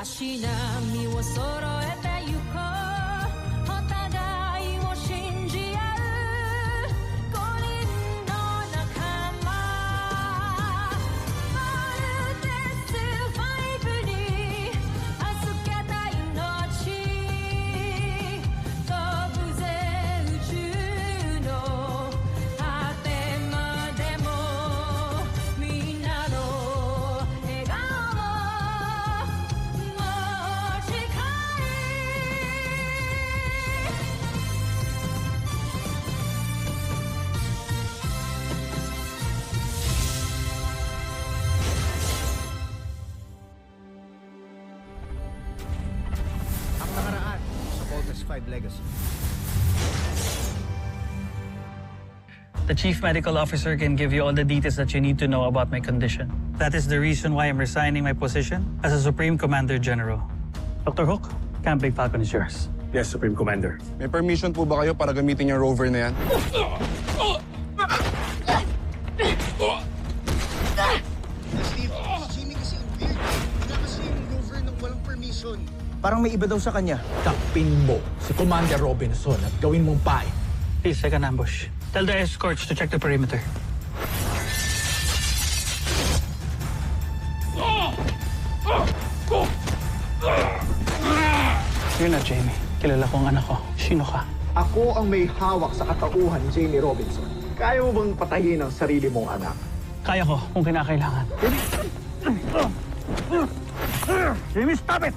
しなみを揃えてゆこうお互いを信じ合う五人の仲間まるでスファイブに預けた命飛ぶぜ宇宙の果てまでもみんなの笑顔Ang nakaraan sa Voltes 5 Legacy. The chief medical officer can give you all the details that you need to know about my condition. That is the reason why I'm resigning my position as a Supreme Commander General. Dr. Hook, Camp Big Falcon is yours. Yes, Supreme Commander. May permission po ba kayo para gamitin yung rover na yan? Steve, si Jimmy kasi ang weird. Wala kasi yung rover nang walang permission. Parang may iba daw sa kanya. Takpin mo si Commander Robinson at gawin mong pae. Please, take an ambush. Tell the escorts to check the perimeter. You're not Jamie. Kilala ko ang anak ko. Sino ka? Ako ang may hawak sa katauhan ni Jamie Robinson. Kaya mo bang patayin ang sarili mong anak? Kaya ko kung kinakailangan. Jamie, stop it!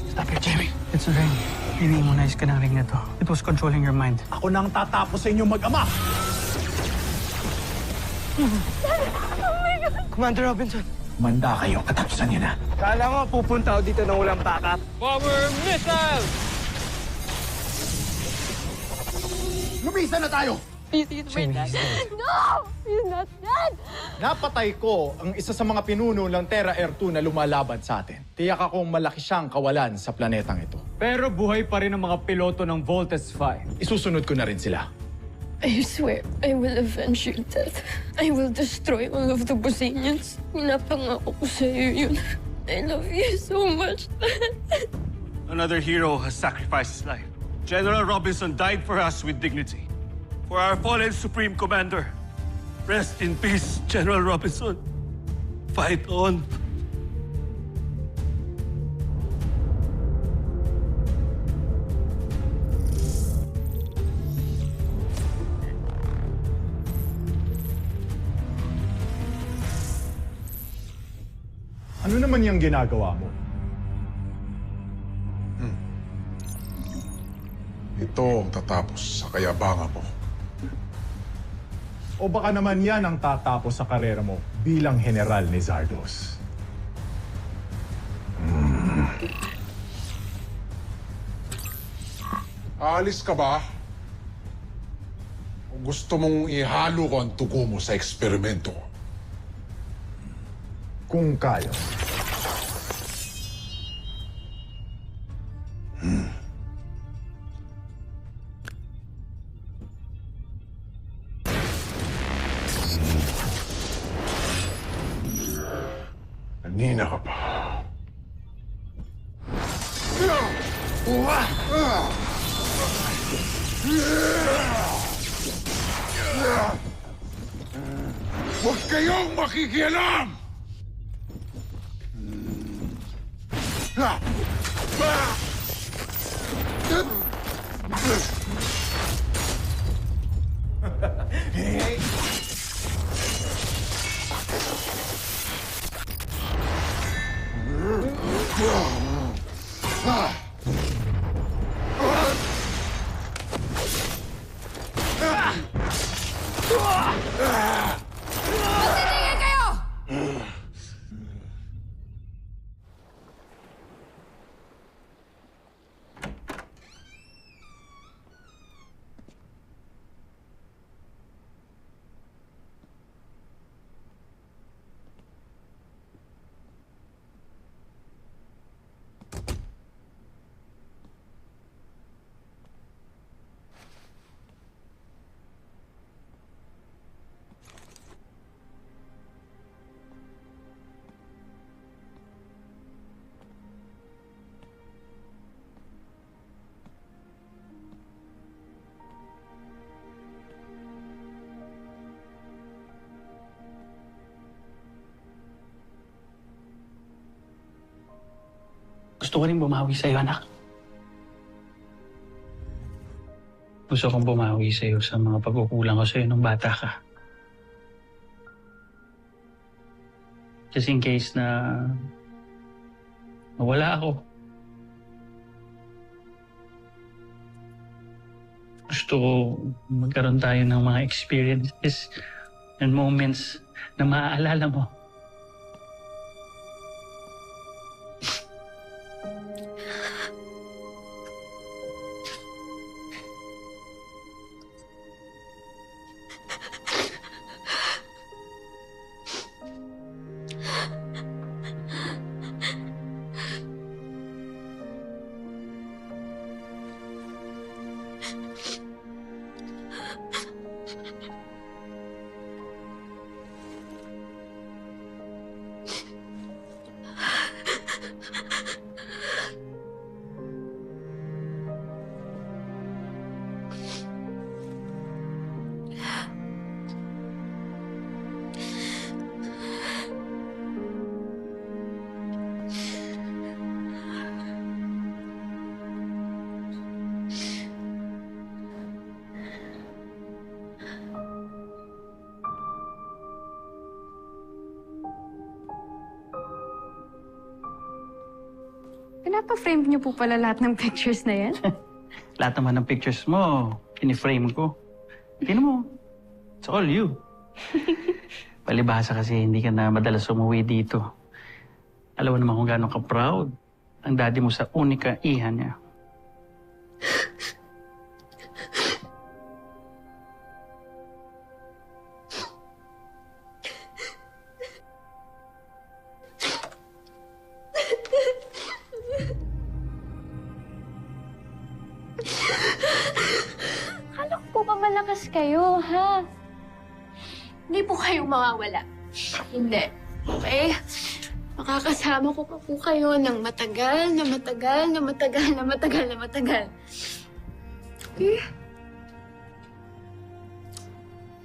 Stop it, Jamie. It's a ring. Ini-immunize ka ng ring na to. It was controlling your mind. Ako nang tatapos sa inyong mag-ama! Commander Robinson. Manda kayo, katapusan niyo na. Kala ko pupunta ako dito nang walang backup. Power missile! Lumisa na tayo! He's dead. No! He's not dead! Napatay ko ang isa sa mga pinuno ng Terra Air 2 na lumalaban sa atin. Tiyak akong malaki siyang kawalan sa planetang ito. Pero buhay pa rin ang mga piloto ng Voltes 5. Isusunod ko na rin sila. I swear, I will avenge your death. I will destroy all of the Bosanians. Pinapangako ko sa'yo yun. I love you so much. Another hero has sacrificed his life. General Robinson died for us with dignity. For our fallen Supreme Commander. Rest in peace, General Robinson. Fight on. Ano naman yung ginagawa mo? Ito ang tatapos sa kayabangan mo. O baka naman yan ang tatapos sa karera mo bilang general ni Zardos? Aalis ka ba? O gusto mong ihalo ko ang tugo mo sa eksperimento? Kung kaya. Kanina ka pa. Huwag kayong makikialam! Magtitingin kayo! Gusto ko rin bumawi sa'yo, anak. Gusto kong bumawi sa'yo sa mga pagkukulang ko sa'yo nung bata ka. Just in case na nawala ako. Gusto ko magkaroon tayo ng mga experiences and moments na maaalala mo. Pinapa-frame niyo po pala lahat ng pictures na yan? Lahat naman ng pictures mo, piniframe ko. Tingnan mo, it's all you. Palibhasa kasi hindi ka na madalas umuwi dito. Alam mo naman kung gaano ka-proud ang daddy mo sa unika iha niya. Akala ko po ba malakas kayo, ha? Hindi po kayo mawawala. Hindi. Okay? Makakasama ko pa po kayo ng matagal na matagal na matagal na matagal na matagal. Okay?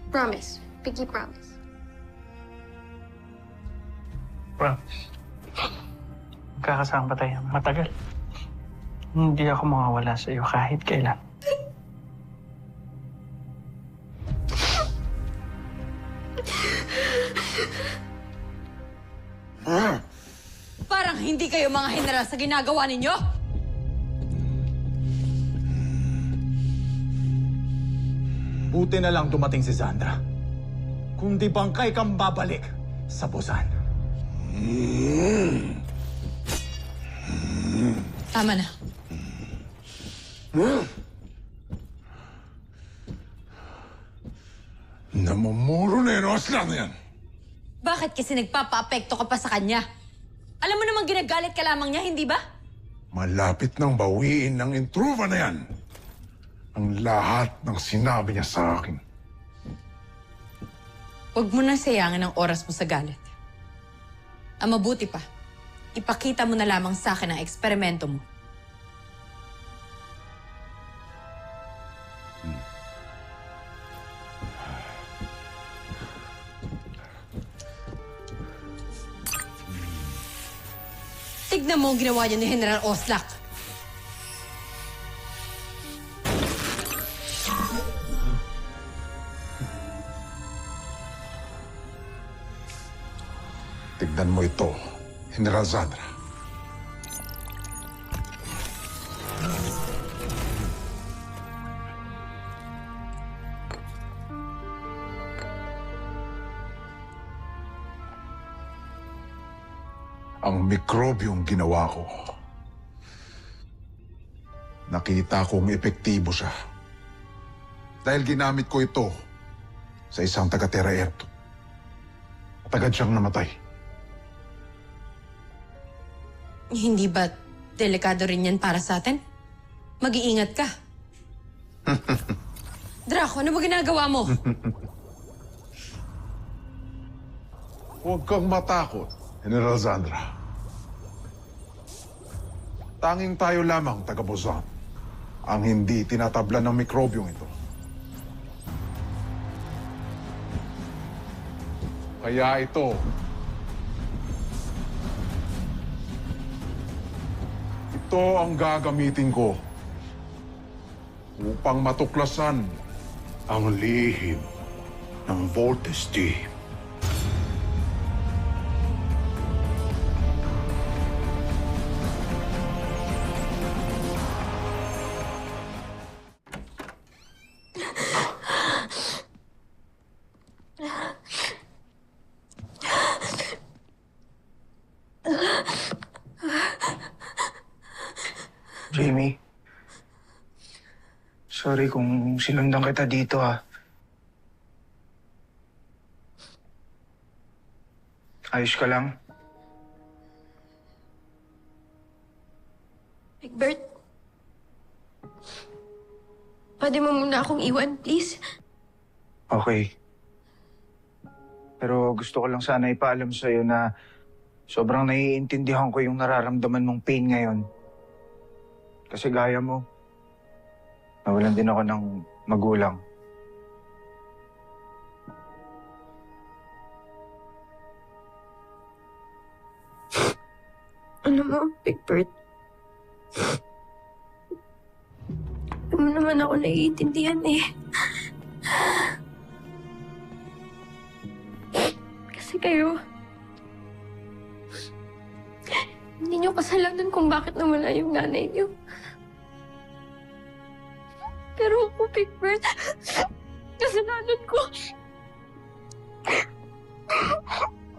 Promise. Pinky promise. Promise. Magkakasama pa tayo matagal. Hindi ako mawawala sa iyo kahit kailan. Parang hindi kayo mga general sa ginagawa ninyo. Buti na lang dumating si Sandra. Kung di bangkay kang babalik sa Busan. Tama na. Namumuro na yung osla na yan. Bakit kasi nagpapa-apekto ka pa sa kanya? Alam mo namang ginagalit ka lamang niya, hindi ba? Malapit nang bawiin ng intruva na yan. Ang lahat ng sinabi niya sa akin. Huwag mo nang sayangin ang oras mo sa galit. Ang mabuti pa, ipakita mo na lamang sa akin ang eksperimento mo. Tignan mo ang ginawa niya ni General Oslak. Tignan mo ito, General Sandra. Ang mikrobyong ginawa ko. Nakita kong epektibo siya. Dahil ginamit ko ito sa isang taga-Terra Erto. At agad siyang namatay. Hindi ba delikado rin yan para sa atin? Mag-iingat ka. Draco, ano ba ginagawa mo? Huwag kang matakot, General Sandra. Tanging tayo lamang, taga-Busan, ang hindi tinatablan ng mikrobyong ito. Kaya ito, Ito ang gagamitin ko upang matuklasan ang lihim ng Voltes Team. Jamie, sorry kung sinundan kita dito ha. Ayos ka lang? Egbert, pwede mo muna akong iwan, please? Okay. Pero gusto ko lang sana ipaalam sa'yo na sobrang naiintindihan ko yung nararamdaman mong pain ngayon. Kasi gaya mo, nawalan din ako ng magulang. Ano mo, Egbert? Hindi mo naman ako naiintindihan eh. Kasi kayo, hindi niyo kasalanan kung bakit nawala yung nanay niyo. Pero ako, Egbert, kasalanan ko.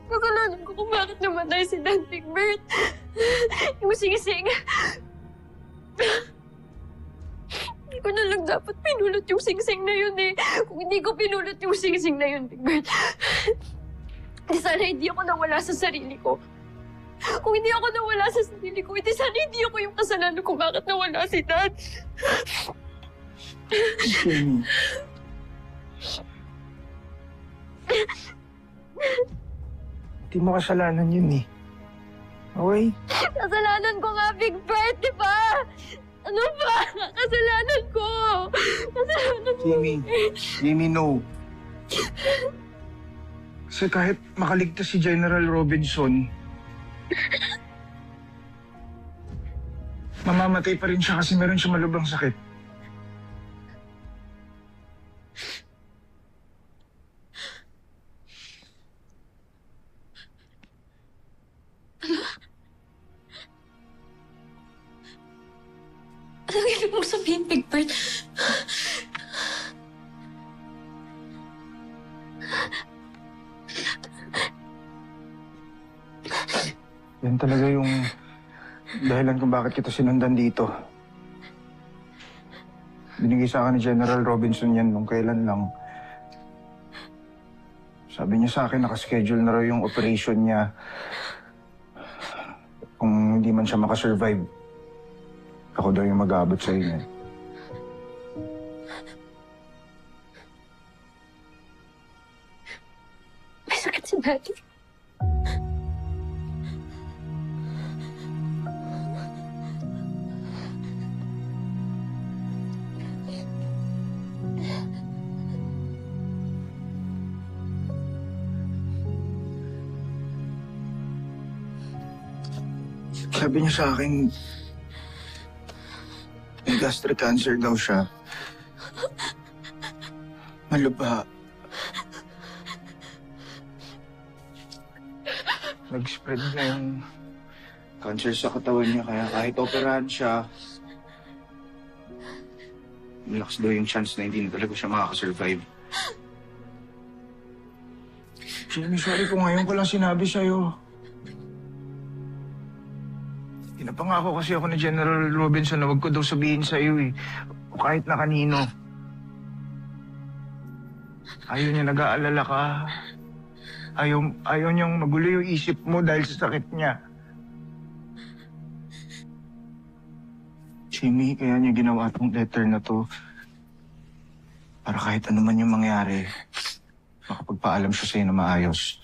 Kasalanan ko kung bakit namatay si Dan, Egbert. Yung singsing. Hindi ko na lang dapat pinulot yung singsing na yun eh. Kung hindi ko pinulot yung singsing na yun, Egbert, sana hindi ako nawala sa sarili ko. Kung hindi ako nawala sa sarili ko, sana hindi ako yung kasalanan kung bakit nawala si Dad. Jamie. Hindi mo kasalanan yun eh. Okay? Kasalanan ko nga, Big Bird, di ba? Ano ba? Kasalanan ko! Kasalanan ko. Jamie, no. Kasi kahit makaligtas si General Robinson, mamamatay pa rin siya kasi meron siya malubhang sakit. Anong ibig mong sabihin, Big Bird? Yan talaga yung dahilan kung bakit kita sinundan dito. Binigay sa akin ni General Robinson yan nung kailan lang. Sabi niya sa akin, nakaschedule na raw yung operation niya. Kung hindi man siya makasurvive, ako daw yung mag-aabot sa inyo. May sakit si Daddy. Sabi niya sa akin, may gastric cancer daw siya. Malubha. Nag-spread na yung cancer sa katawan niya, kaya kahit operahan siya, malakas daw yung chance na hindi na talaga siya makakasurvive. Jamie, sorry kung ngayon ko lang sinabi sa'yo. Pinapangako kasi ako ni General Robinson na wag ko daw sabihin sa iyo eh. O kahit na kanino. Ayaw niya nag-aalala ka. Ayaw niyang magulo yung isip mo dahil sa sakit niya. Jamie, kaya niya ginawa tong letter na to. Para kahit ano man yung mangyari, makapagpaalam siya sa'yo na maayos.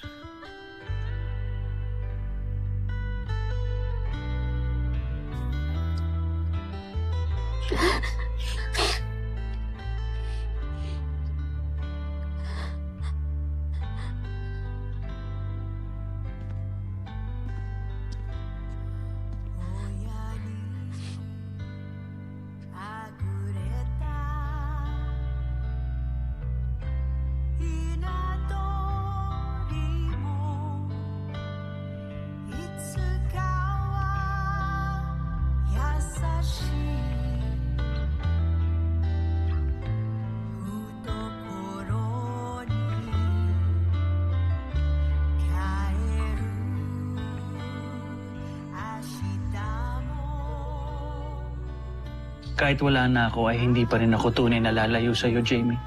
Kahit wala na ako, ay hindi pa rin ako tunay na lalayo sa'yo, Jamie.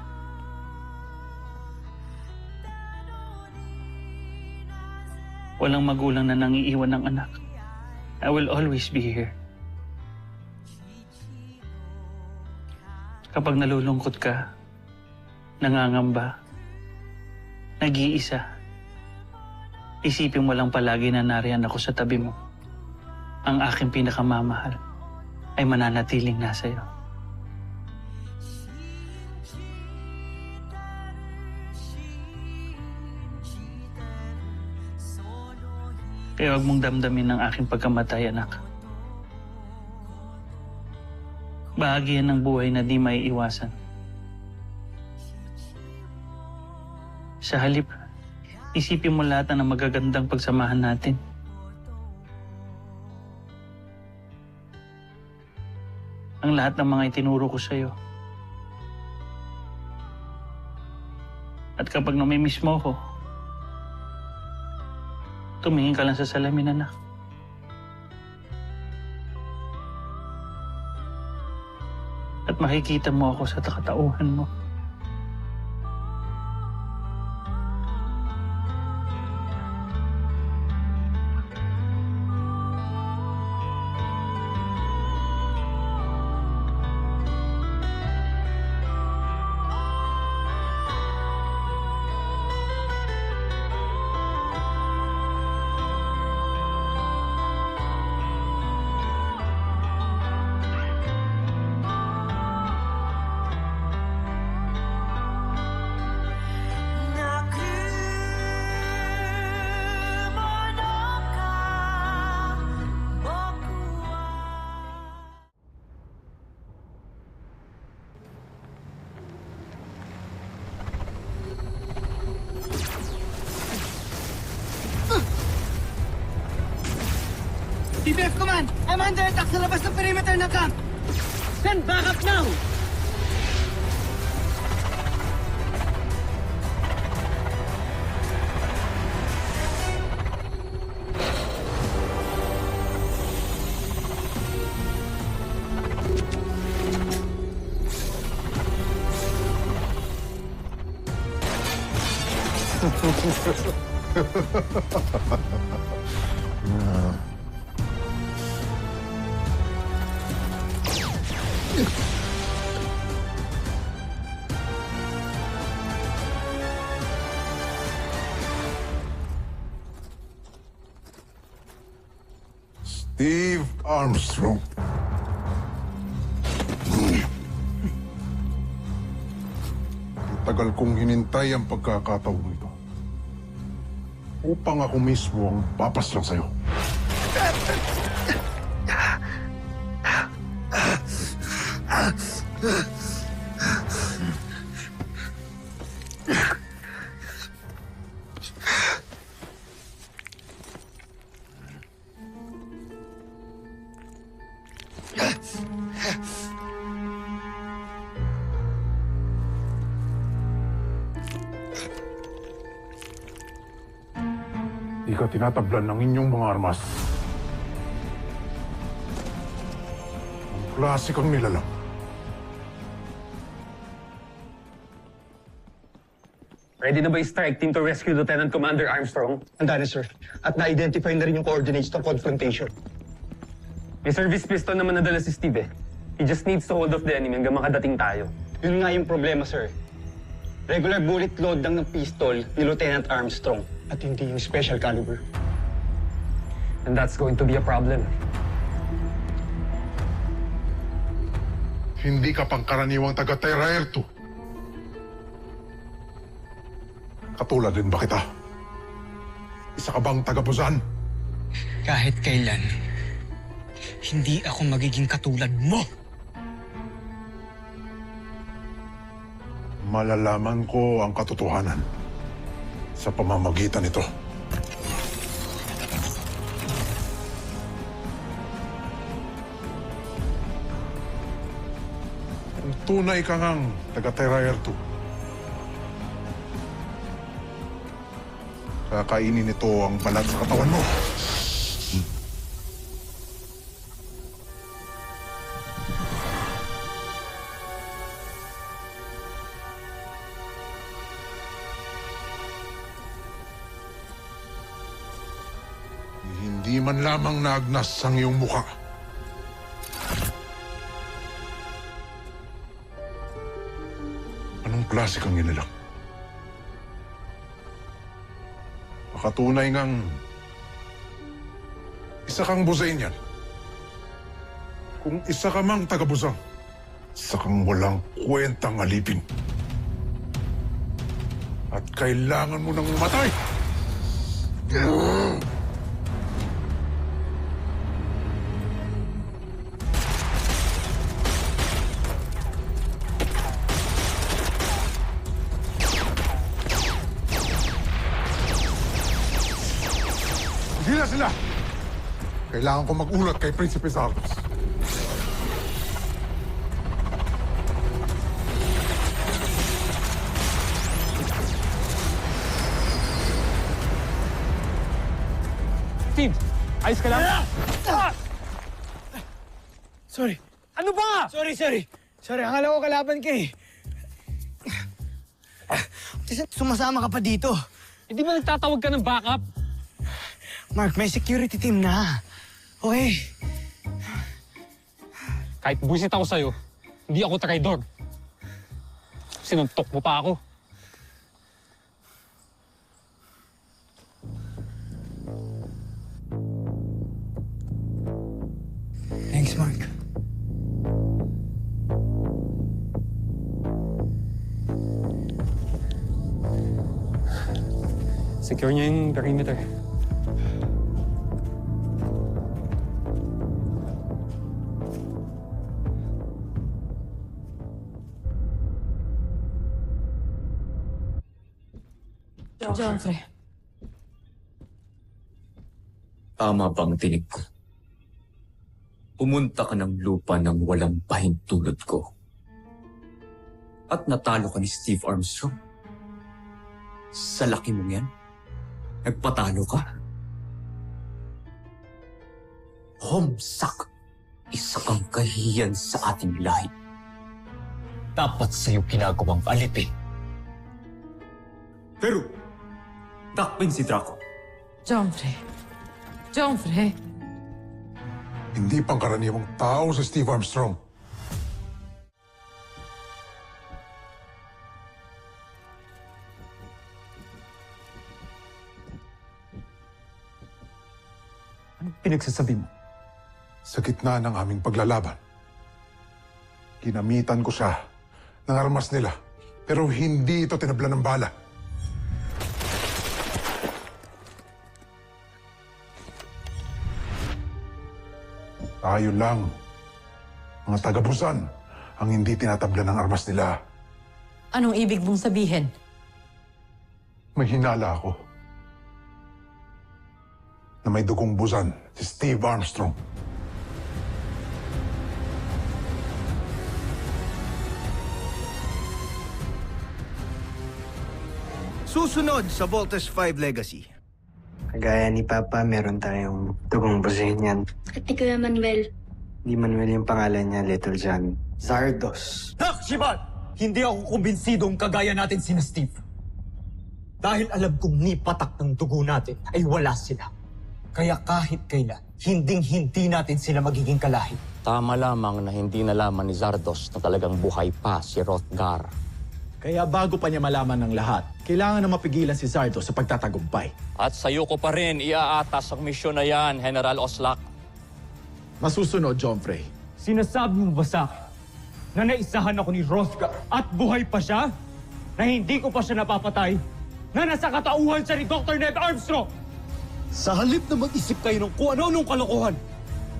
Walang magulang na nangiiwan ng anak. I will always be here. Kapag nalulungkot ka, nangangamba, nag-iisa, isipin mo lang palagi na nariyan ako sa tabi mo. Ang aking pinakamamahal ay mananatiling nasa iyo. Kaya huwag mong damdamin ng aking pagkamatay, anak. Bahagi yan ng buhay na di maiiwasan. Sa halip, isipin mo lahat ng magagandang pagsamahan natin. Ang lahat ng mga itinuro ko sa'yo. At kapag namimiss mo ko, tumingin ka lang sa salamin, anak. At makikita mo ako sa katauhan mo. DBF Command! I'm under attack sa labas ng perimeter ng camp! Send backup now! Steve Armstrong. Tagal kong hinintay ang pagkakataon ito upang ako mismo ang papaslang sa'yo. Di ka tinatablan ng inyong mga armas. Ang klase kang nilalang. Ready na ba yung strike team to rescue Lieutenant Commander Armstrong? Handa na, sir. At na-identify na rin yung coordinates ng confrontation. May service pistol naman nadala si Steve eh. He just needs to hold off the enemy hanggang makadating tayo. Yun nga yung problema, sir. Regular bullet load lang ng pistol ni Lieutenant Armstrong at hindi yung special caliber. And that's going to be a problem. Hindi ka pangkaraniwang taga-Terra Air 2. Katulad din ba kita? Isa ka bang taga-Busan? Kahit kailan, hindi ako magiging katulad mo! Malalaman ko ang katotohanan sa pamamagitan nito. Kung tunay ka ngang taga-Terra Air 2, kakainin nito ang balat sa katawan mo. Hindi man lamang naagnas ang iyong mukha. Anong klase kang inilang? Makatunay ngang isa kang Buzainian. Kung isa ka mang taga-Buzang, isa kang walang kwentang alipin. At kailangan mo nang matay! Hindi na sila! Kailangan ko mag-ulat kay Prinsipe Zardos. Steve, ayos ka lang? Sorry. Ano ba? Sorry. Sorry, akala ko kalaban ka eh. Sumasama ka pa dito. Hindi ba nagtatawag ka ng backup? Mark, may security team na. Okay. Kahit buwisit ako sa'yo, hindi ako traidor. Sinuntok mo pa ako. Thanks, Mark. Secure niya yung perimeter. Joffrey. Tama bang tinig ko? Pumunta ka ng lupa ng walang pahintulot ko. At natalo ka ni Steve Armstrong. Sa laki mong yan, nagpatalo ka. Homsak, isa kang kahiyan sa ating lahi. Dapat sa'yo ginagawang alipin. Pero, takpin si Draco. Joffrey. Hindi pangkaraniwang tao si Steve Armstrong. Anong pinagsasabi mo? Sa gitna ng aming paglalaban, ginamitan ko siya ng armas nila. Pero hindi ito tinabla ng bala. Tayo lang, mga taga-Busan, ang hindi tinatabla ng armas nila. Anong ibig mong sabihin? May hinala ako na may dugong Busan, si Steve Armstrong. Susunod sa Voltes 5 Legacy. Kagaya ni Papa, meron tayong dugong Buzainian. At ni Kuya Manuel. Di Manuel yung pangalan niya, Little John. Zardos. Shibat! Hindi ako kumbinsidong kagaya natin sina Steve. Dahil alam kong ni patak ng dugo natin ay wala sila. Kaya kahit kailan, hinding-hindi natin sila magiging kalahi. Tama lamang na hindi nalaman ni Zardos na talagang buhay pa si Hrothgar. Kaya bago pa niya malaman ng lahat, kailangan na mapigilan si Zardos sa pagtatagumpay. At sa'yo ko pa rin iaatas ang misyon na yan, General Oslak. Masusunod, Joffrey. Sinasabi mo ba sa akin na naisahan ako ni Hrothgar at buhay pa siya? Na hindi ko pa siya napapatay? Na nasa katauhan siya ni Dr. Ned Armstrong? Sa halip na mag-isip kayo ng kung ano-anong kalokohan,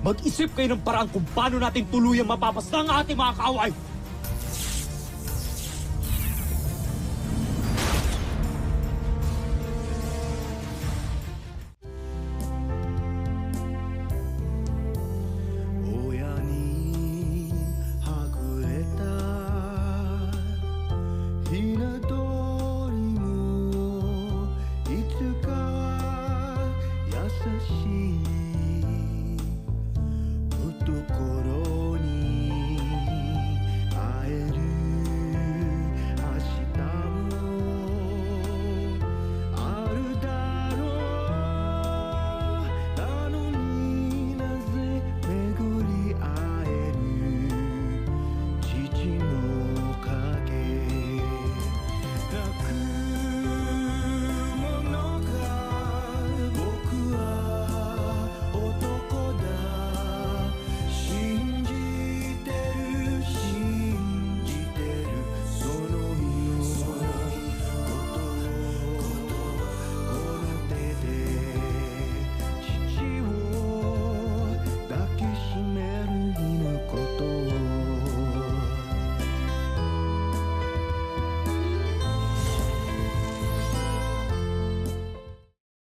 mag-isip kayo ng paraan kung paano natin tuluyang mapapasta ang ating mga kaaway.